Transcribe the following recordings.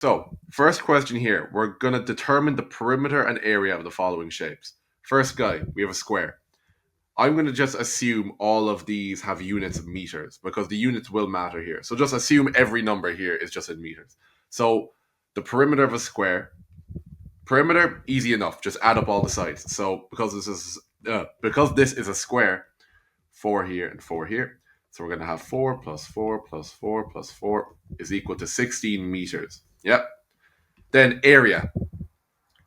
So, first question here, we're going to determine the perimeter and area of the following shapes. First guy, we have a square. I'm going to just assume all of these have units of meters because the units will matter here. So just assume every number here is just in meters. So the perimeter of a square, perimeter, easy enough. Just add up all the sides. So because this is a square, 4 here and 4 here. So we're going to have 4 plus 4 plus 4 plus 4 is equal to 16 meters. Yep. Then area.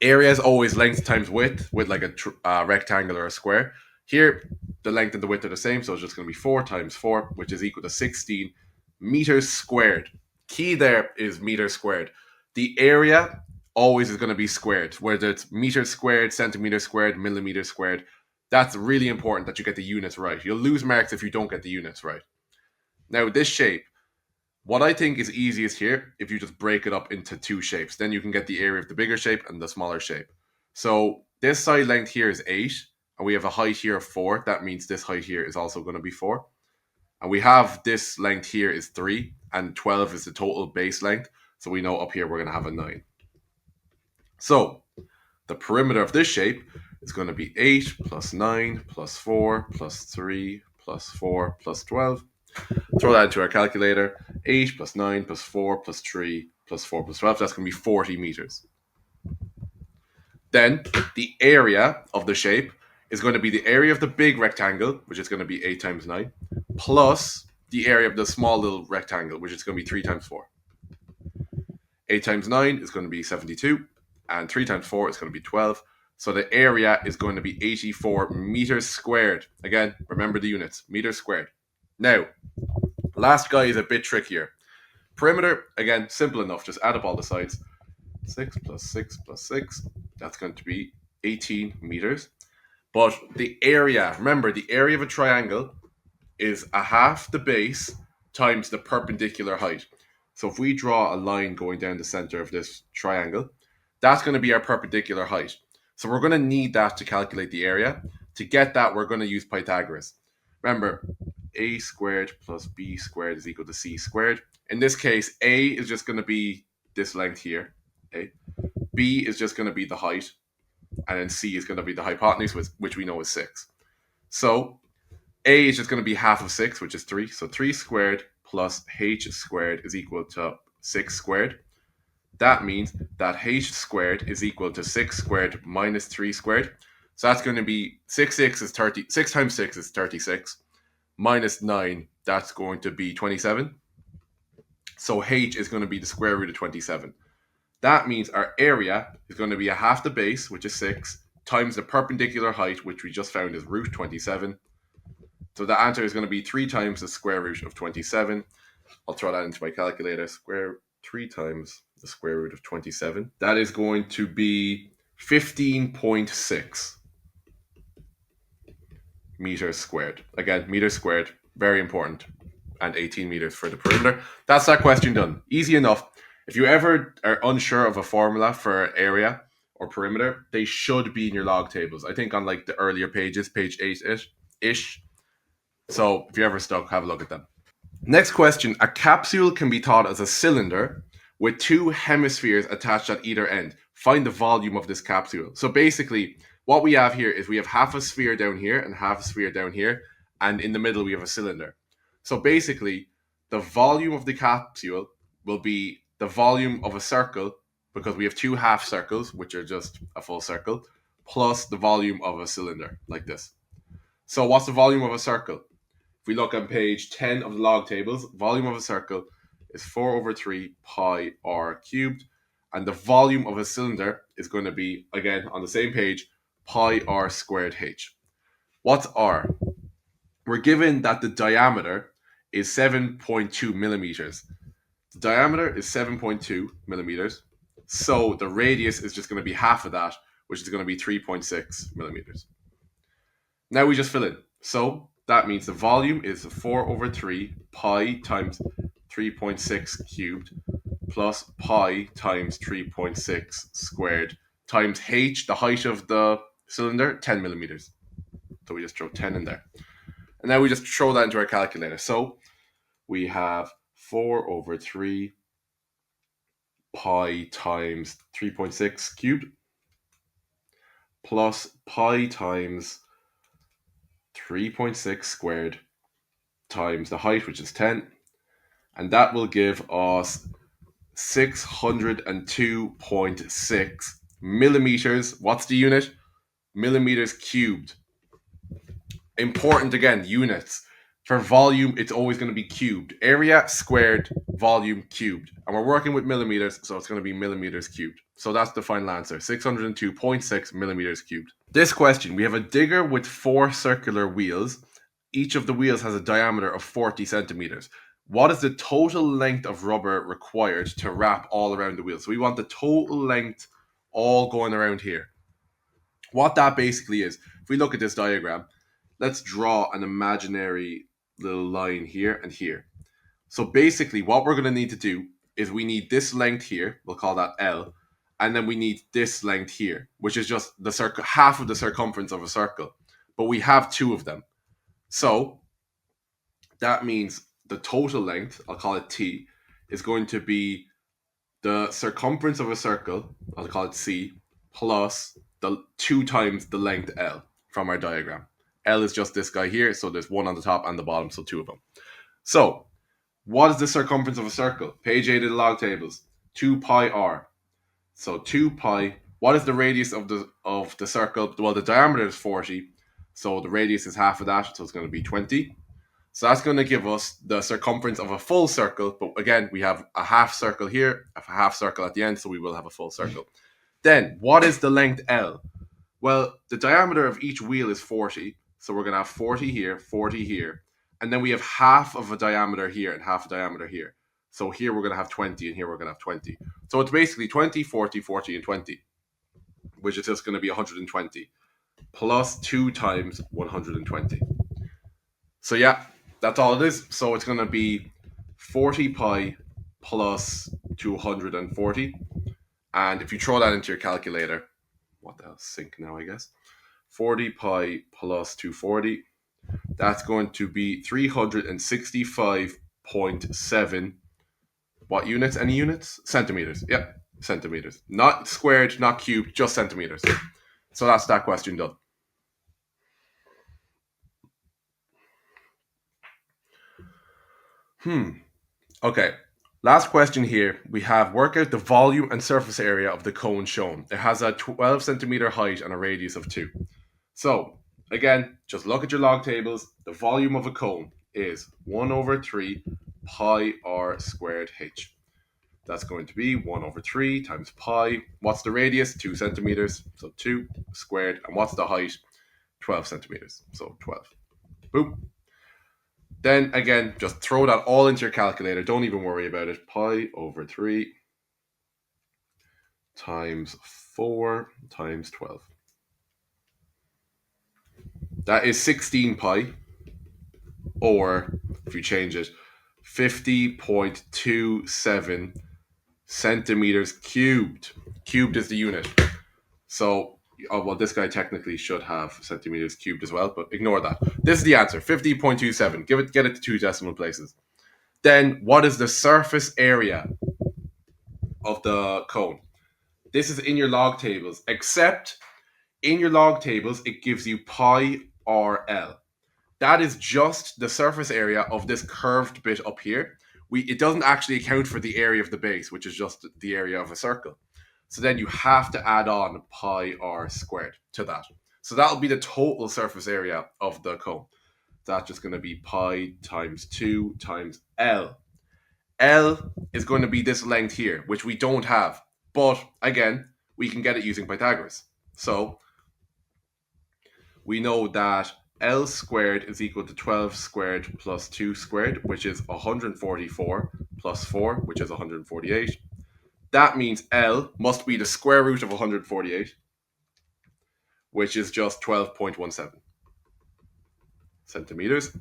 Area is always length times width with like a rectangle or a square. Here, the length and the width are the same, so it's just going to be 4 times 4, which is equal to 16 meters squared. Key there is meters squared. The area always is going to be squared, whether it's meters squared, centimeters squared, millimeters squared. That's really important that you get the units right. You'll lose marks if you don't get the units right. Now, this shape, what I think is easiest here, if you just break it up into two shapes, then you can get the area of the bigger shape and the smaller shape. So this side length here is 8, and we have a height here of 4. That means this height here is also going to be 4. And we have this length here is 3, and 12 is the total base length. So we know up here we're going to have a 9. So the perimeter of this shape is going to be 8 plus 9 plus 4 plus 3 plus 4 plus 12. Throw that into our calculator. 8 plus 9 plus 4 plus 3 plus 4 plus 12. That's going to be 40 meters. Then the area of the shape is going to be the area of the big rectangle, which is going to be 8 times 9, plus the area of the small little rectangle, which is going to be 3 times 4. 8 times 9 is going to be 72, and 3 times 4 is going to be 12. So the area is going to be 84 meters squared. Again, remember the units, meters squared. Now, last guy is a bit trickier. Perimeter, again, simple enough. Just add up all the sides. 6 plus 6 plus 6. That's going to be 18 meters. But the area, remember, the area of a triangle is a half the base times the perpendicular height. So if we draw a line going down the center of this triangle, that's going to be our perpendicular height. So we're going to need that to calculate the area. To get that, we're going to use Pythagoras. Remember, a squared plus b squared is equal to c squared. In this case, a is just going to be this length here. Okay? B is just going to be the height. And then c is going to be the hypotenuse, which we know is 6. So a is just going to be half of 6, which is 3. So 3 squared plus h squared is equal to 6 squared. That means that h squared is equal to 6 squared minus 3 squared. So that's going to be 6 times 6 is 36. Minus 9, that's going to be 27. So h is going to be the square root of 27. That means our area is going to be a half the base, which is 6, times the perpendicular height, which we just found is root 27. So the answer is going to be 3 times the square root of 27. I'll throw that into my calculator. 3 times the square root of 27. That is going to be 15.6 meters squared. Again, meters squared, very important. And 18 meters for the perimeter. That's that question done. Easy enough. If you ever are unsure of a formula for area or perimeter, they should be in your log tables. I think on like the earlier pages, page 8-ish. So if you're ever stuck, have a look at them. Next question. A capsule can be thought as a cylinder with 2 hemispheres attached at either end. Find the volume of this capsule. So basically, what we have here is we have half a sphere down here and half a sphere down here. And in the middle, we have a cylinder. So basically, the volume of the capsule will be the volume of a circle, because we have 2 half circles, which are just a full circle, plus the volume of a cylinder, like this. So what's the volume of a circle? If we look on page 10 of the log tables, volume of a circle is 4 over 3 pi r cubed. And the volume of a cylinder is going to be, again, on the same page, pi r squared h. What's r? We're given that the diameter is 7.2 millimeters. The diameter is 7.2 millimeters. So the radius is just going to be half of that, which is going to be 3.6 millimeters. Now we just fill in. So that means the volume is 4 over 3 pi times 3.6 cubed plus pi times 3.6 squared times h, the height of the cylinder, 10 millimeters. So we just throw 10 in there. And now we just throw that into our calculator. So we have 4 over 3 pi times 3.6 cubed plus pi times 3.6 squared times the height, which is 10. And that will give us 602.6 millimeters. What's the unit? Millimeters cubed. Important again, units. For volume, it's always going to be cubed. Area squared, volume cubed. And we're working with millimeters, so it's going to be millimeters cubed. So that's the final answer, 602.6 millimeters cubed. This question, we have a digger with 4 circular wheels. Each of the wheels has a diameter of 40 centimeters. What is the total length of rubber required to wrap all around the wheel? So we want the total length all going around here. What that basically is, if we look at this diagram, let's draw an imaginary little line here and here. So basically what we're going to need to do is we need this length here, we'll call that L, and then we need this length here, which is just the circle, half of the circumference of a circle. But we have 2 of them. So that means the total length, I'll call it T, is going to be the circumference of a circle, I'll call it C, plus the 2 times the length L from our diagram. L is just this guy here, so there's 1 on the top and the bottom, so 2 of them. So what is the circumference of a circle? Page 8 of the log tables, 2 pi r. So 2 pi, what is the radius of the circle? Well, the diameter is 40, so the radius is half of that, so it's going to be 20. So that's going to give us the circumference of a full circle, but again, we have a half circle here, a half circle at the end, so we will have a full circle. Then, what is the length L? Well, the diameter of each wheel is 40, so we're going to have 40 here, and then we have half of a diameter here and half a diameter here. So here we're going to have 20, and here we're going to have 20. So it's basically 20, 40, 40, and 20, which is just going to be 120, plus 2 times 120. So yeah, that's all it is. So it's going to be 40 pi plus 240. And if you throw that into your calculator, what the hell, sync now, I guess. 40 pi plus 240, that's going to be 365.7. What units? Any units? Centimeters. Yep, centimeters. Not squared, not cubed, just centimeters. So that's that question done. Okay. Last question here. We have work out the volume and surface area of the cone shown. It has a 12 centimeter height and a radius of 2. So, again, just look at your log tables. The volume of a cone is 1 over 3 pi r squared h. That's going to be 1 over 3 times pi. What's the radius? 2 centimeters. So 2 squared. And what's the height? 12 centimeters. So 12. Boom. Then again, just throw that all into your calculator. Don't even worry about it. Pi over 3 times 4 times 12. That is 16 pi, or if you change it, 50.27 centimeters cubed. Cubed is the unit. So, well, this guy technically should have centimeters cubed as well, but ignore that. This is the answer, 50.27. Get it to 2 decimal places. Then, what is the surface area of the cone? This is in your log tables, except in your log tables, it gives you pi r L. That is just the surface area of this curved bit up here. It doesn't actually account for the area of the base, which is just the area of a circle. So then you have to add on pi r squared to that. So that'll be the total surface area of the cone. That's just going to be pi times 2 times L. L is going to be this length here, which we don't have. But again, we can get it using Pythagoras. So we know that L squared is equal to 12 squared plus 2 squared, which is 144, plus 4, which is 148. That means L must be the square root of 148, which is just 12.17 centimeters.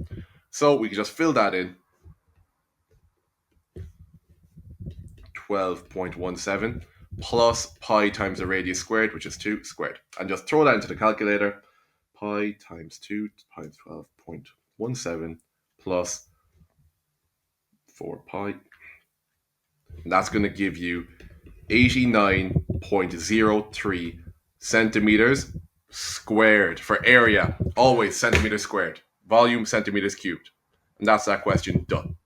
So we can just fill that in. 12.17 plus pi times the radius squared, which is 2 squared. And just throw that into the calculator. Pi times 2 times 12.17 plus 4 pi. And that's going to give you 89.03 centimeters squared for area. Always centimeters squared. Volume, centimeters cubed. And that's that question done.